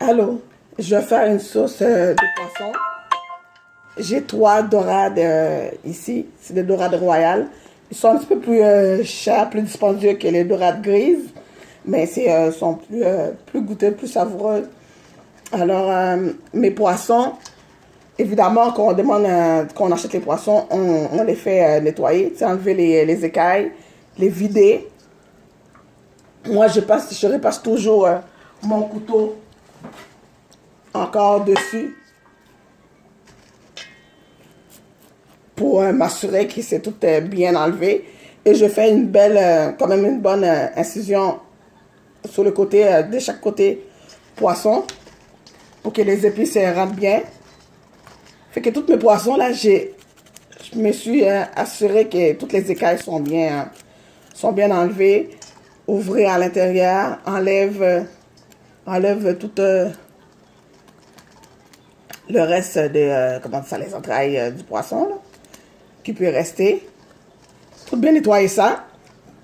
Allô, je vais faire une sauce de poisson. J'ai 3 dorades ici. C'est des dorades royales. Ils sont un petit peu plus chers, plus dispendieux que les dorades grises. Mais sont plus goûteux, plus savoureux. Alors, mes poissons, évidemment, quand on demande, quand on achète les poissons, on les fait nettoyer. Enlever les écailles, les vider. Moi, je repasse toujours mon couteau encore dessus pour m'assurer que c'est tout bien enlevé. Et je fais une belle, quand même une bonne incision sur le côté, de chaque côté poisson pour que les épices rentrent bien. Fait que tous mes poissons là, je me suis assuré que toutes les écailles sont bien enlevées. Ouvrez à l'intérieur, enlève tout le reste de, comment ça, les entrailles du poisson, là, qui peut rester. Tout bien nettoyer ça.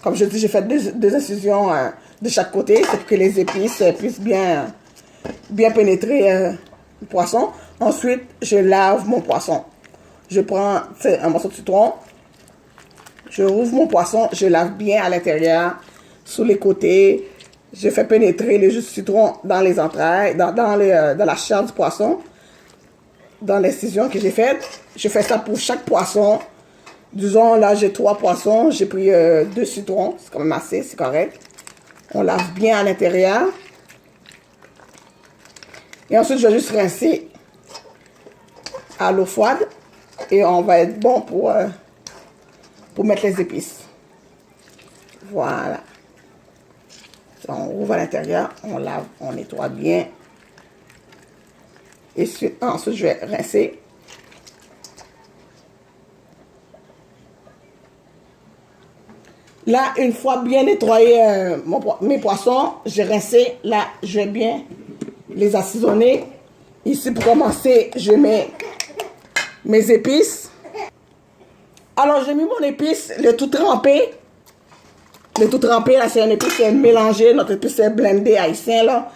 Comme je dis, j'ai fait deux incisions de chaque côté, c'est pour que les épices puissent bien pénétrer le poisson. Ensuite, je lave mon poisson. Je prends un morceau de citron, je rouvre mon poisson, je lave bien à l'intérieur, sur les côtés. Je fais pénétrer le jus de citron dans les entrailles, dans la chair du poisson, dans l'incision que j'ai faite. Je fais ça pour chaque poisson. Disons, là, j'ai 3 poissons. J'ai pris 2 citrons. C'est quand même assez, c'est correct. On lave bien à l'intérieur. Et ensuite, je vais juste rincer à l'eau froide. Et on va être bon pour mettre les épices. Voilà. On ouvre à l'intérieur, on lave, on nettoie bien. Et ensuite, je vais rincer. Là, une fois bien nettoyé mes poissons, j'ai rincé. Là, je vais bien les assaisonner. Ici, pour commencer, je mets mes épices. Alors, j'ai mis mon épice, le tout trempé. Le tout trempé, là, c'est un épice mélangé. Notre épice est blendé haïtien, là.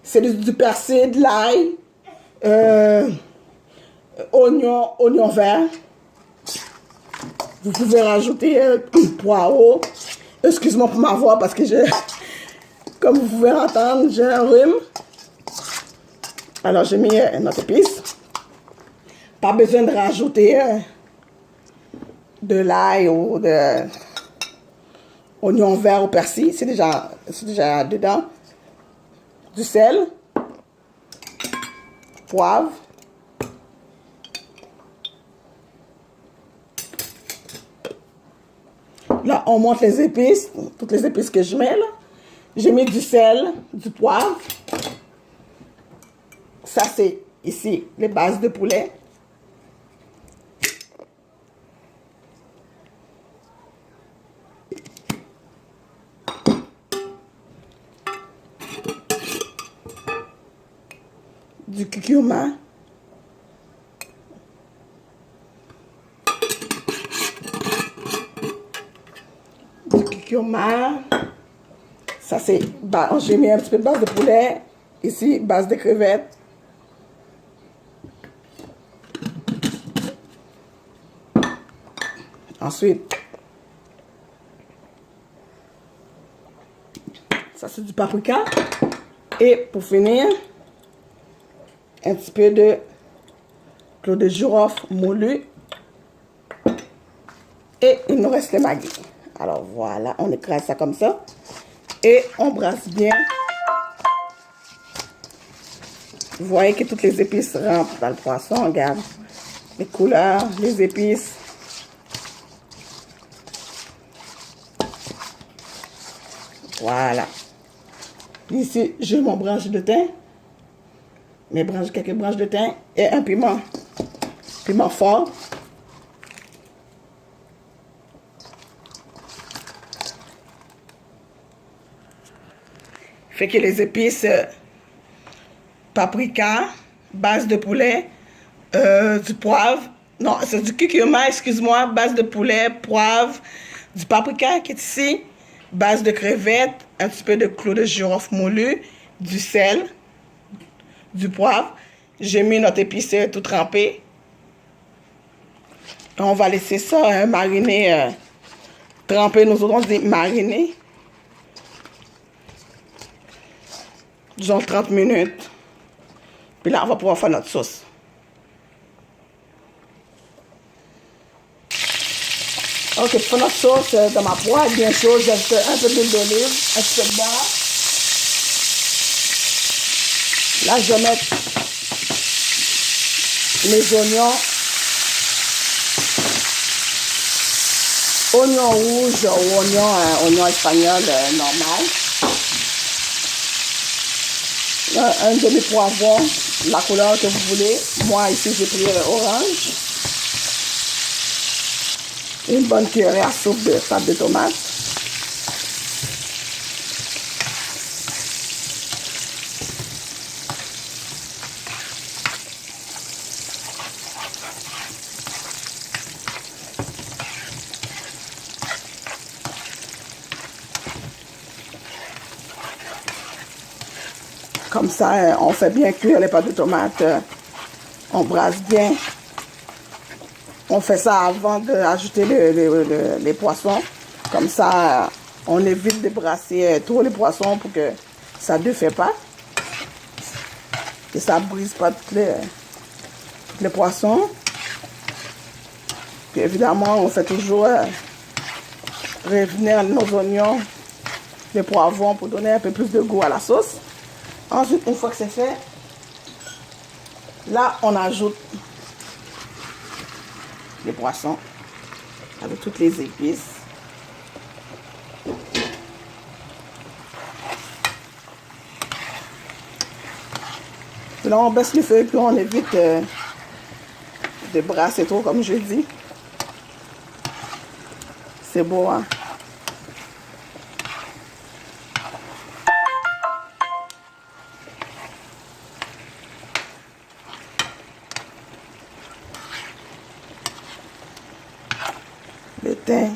C'est du persil, de l'ail, oignon vert. Vous pouvez rajouter poireau. Excuse-moi pour ma voix parce que comme vous pouvez entendre, j'ai un rhume. Alors, j'ai mis notre épice. Pas besoin de rajouter de l'ail ou de oignon vert au persil. C'est déjà dedans. Du sel. Poivre. Là, on monte les épices, toutes les épices que je mets là. J'ai mis du sel, du poivre. Ça, c'est ici les bases de poulet. Du curcuma. Ça c'est, j'ai mis un petit peu de base de poulet. Ici, base de crevettes. Ensuite, ça c'est du paprika. Et pour finir, un petit peu de clou de girofle moulu. Et il nous reste le maggi. Alors voilà, on écrase ça comme ça. Et on brasse bien. Vous voyez que toutes les épices rentrent dans le poisson. Regarde les couleurs, les épices. Voilà. Ici, j'ai mon branche de thym. Quelques branches de thym et un piment fort. Fait que les épices, paprika, base de poulet, du poivre, non, c'est du curcuma, excuse-moi, base de poulet, poivre, du paprika qui est ici, base de crevettes, un petit peu de clou de girofle moulu, du sel, du poivre. J'ai mis notre épice tout trempé. On va laisser ça mariner, tremper. Nous autres, on dit mariner. Disons 30 minutes. Puis là, on va pouvoir faire notre sauce. Ok, pour notre sauce, dans ma poêle, bien sûr, j'ajoute un peu d'huile d'olive, un petit peu de beurre. Là, je vais mettre mes oignons. Oignon rouge ou oignon espagnol normal. Un demi-poivron, la couleur que vous voulez. Moi, ici, j'ai pris orange. Une bonne cuillerée à soupe de pâte de tomate. Comme ça, on fait bien cuire les pâtes de tomates. On brasse bien. On fait ça avant d'ajouter les poissons. Comme ça, on évite de brasser tous les poissons pour que ça ne défait pas. Que ça ne brise pas tous les poissons. Puis évidemment, on fait toujours revenir nos oignons, les poivrons pour donner un peu plus de goût à la sauce. Ensuite, une fois que c'est fait, là, on ajoute les poissons avec toutes les épices. Puis là, on baisse le feu, puis on évite de brasser trop, comme je dis. C'est beau, hein? Le thym.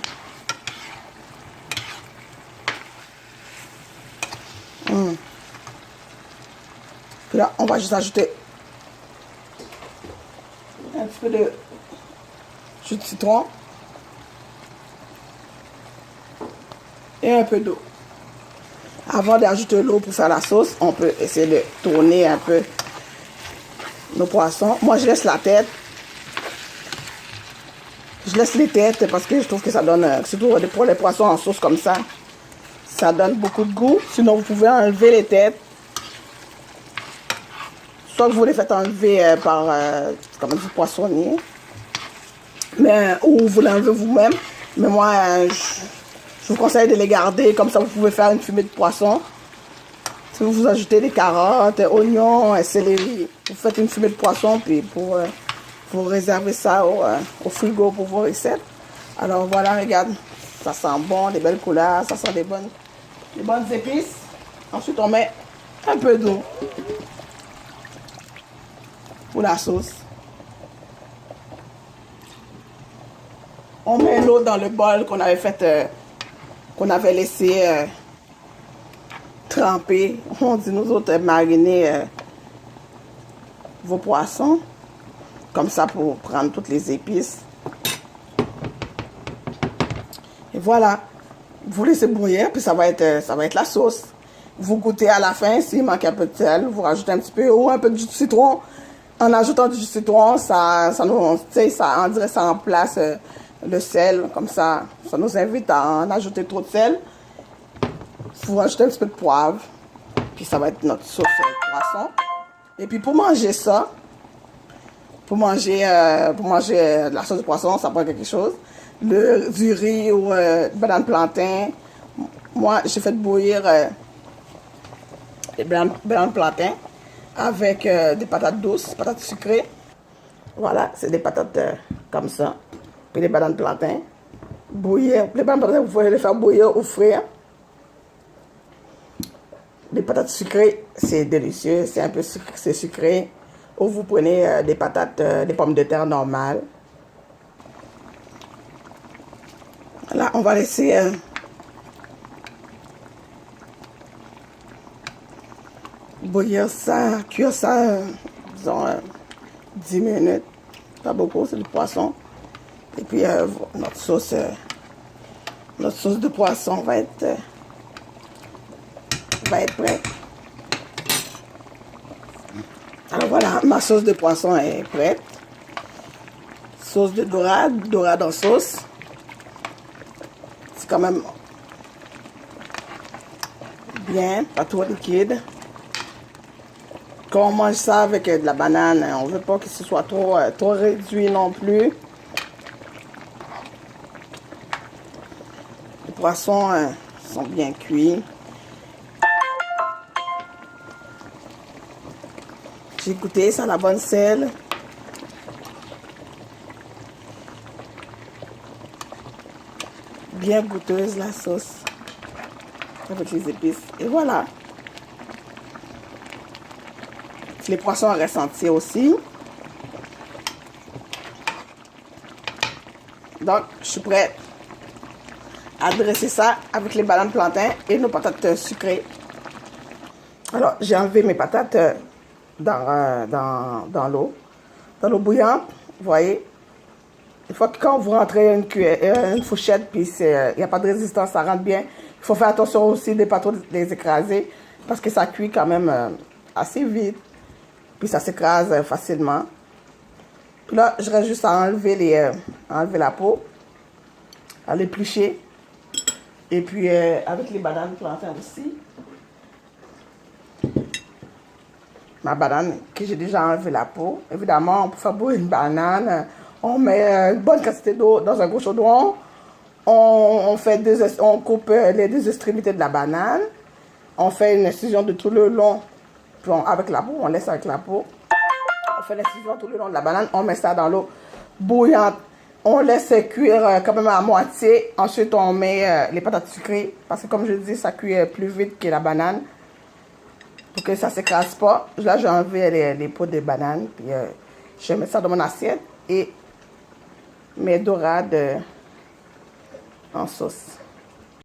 Puis là, on va juste ajouter un petit peu de jus de citron et un peu d'eau. Avant d'ajouter l'eau pour faire la sauce, on peut essayer de tourner un peu nos poissons. Moi, je laisse la tête. Je laisse les têtes parce que je trouve que ça donne, surtout pour les poissons en sauce comme ça donne beaucoup de goût. Sinon, vous pouvez enlever les têtes. Soit que vous les faites enlever par comme du poissonnier. Ou vous l'enlevez vous-même. Mais moi, je vous conseille de les garder. Comme ça, vous pouvez faire une fumée de poisson. Si vous ajoutez des carottes, oignons, céleri, vous faites une fumée de poisson. Puis vous réservez ça au frigo pour vos recettes. Alors voilà, regarde. Ça sent bon, des belles couleurs. Ça sent des bonnes épices. Ensuite, on met un peu d'eau pour la sauce. On met l'eau dans le bol qu'on avait laissé tremper. On dit nous autres mariner vos poissons. Comme ça pour prendre toutes les épices. Et voilà. Vous laissez bouillir, puis ça va être la sauce. Vous goûtez à la fin, s'il manque un peu de sel, vous rajoutez un petit peu ou un peu de jus de citron. En ajoutant du jus de citron, on dirait que ça remplace le sel. Comme ça nous invite à en ajouter trop de sel. Vous rajoutez un petit peu de poivre. Puis ça va être notre sauce poisson. Et puis pour manger ça, pour manger la sauce de poisson, ça prend quelque chose. Du riz ou banane plantain. Moi, j'ai fait bouillir des bananes plantain avec des patates douces, patates sucrées. Voilà, c'est des patates comme ça. Puis les bananes plantain. Bouillir. Les bananes plantain, vous pouvez les faire bouillir ou frire. Les patates sucrées, c'est délicieux. C'est un peu sucré. Ou vous prenez des patates, des pommes de terre normales. Là, on va laisser bouillir ça, cuire ça, disons, 10 minutes. Pas beaucoup, c'est du poisson. Et puis notre sauce de poisson va être prête. Alors voilà, ma sauce de poisson est prête. Sauce de dorade en sauce. C'est quand même bien, pas trop liquide. Quand on mange ça avec de la banane, on ne veut pas que ce soit trop réduit non plus. Les poissons sont bien cuits. J'ai goûté, ça a la bonne sel. Bien goûteuse la sauce. Avec les épices. Et voilà. Les poissons restent entiers aussi. Donc, je suis prête à dresser ça avec les bananes plantains et nos patates sucrées. Alors, j'ai enlevé mes patates dans l'eau bouillante. Vous voyez, une fois que quand vous rentrez une fourchette, puis il n'y a pas de résistance, ça rentre bien. Il faut faire attention aussi de ne pas trop les écraser parce que ça cuit quand même assez vite. Puis ça s'écrase facilement. Puis là, je reste juste à enlever la peau, à l'éplucher. Et puis avec les bananes plantains aussi. Ma banane que j'ai déjà enlevé la peau. Évidemment, on peut faire bouillir une banane. On met une bonne quantité d'eau dans un gros chaudron. On coupe les deux extrémités de la banane. On fait une incision de tout le long. Puis avec la peau, on laisse avec la peau. On fait l'incision tout le long de la banane. On met ça dans l'eau bouillante. On laisse cuire quand même à moitié. Ensuite, on met les patates sucrées. Parce que comme je dis, ça cuit plus vite que la banane. Pour que ça ne s'écrase pas. Là, j'ai enlevé les peaux de banane. Puis je vais mettre ça dans mon assiette. Et mes dorades en sauce.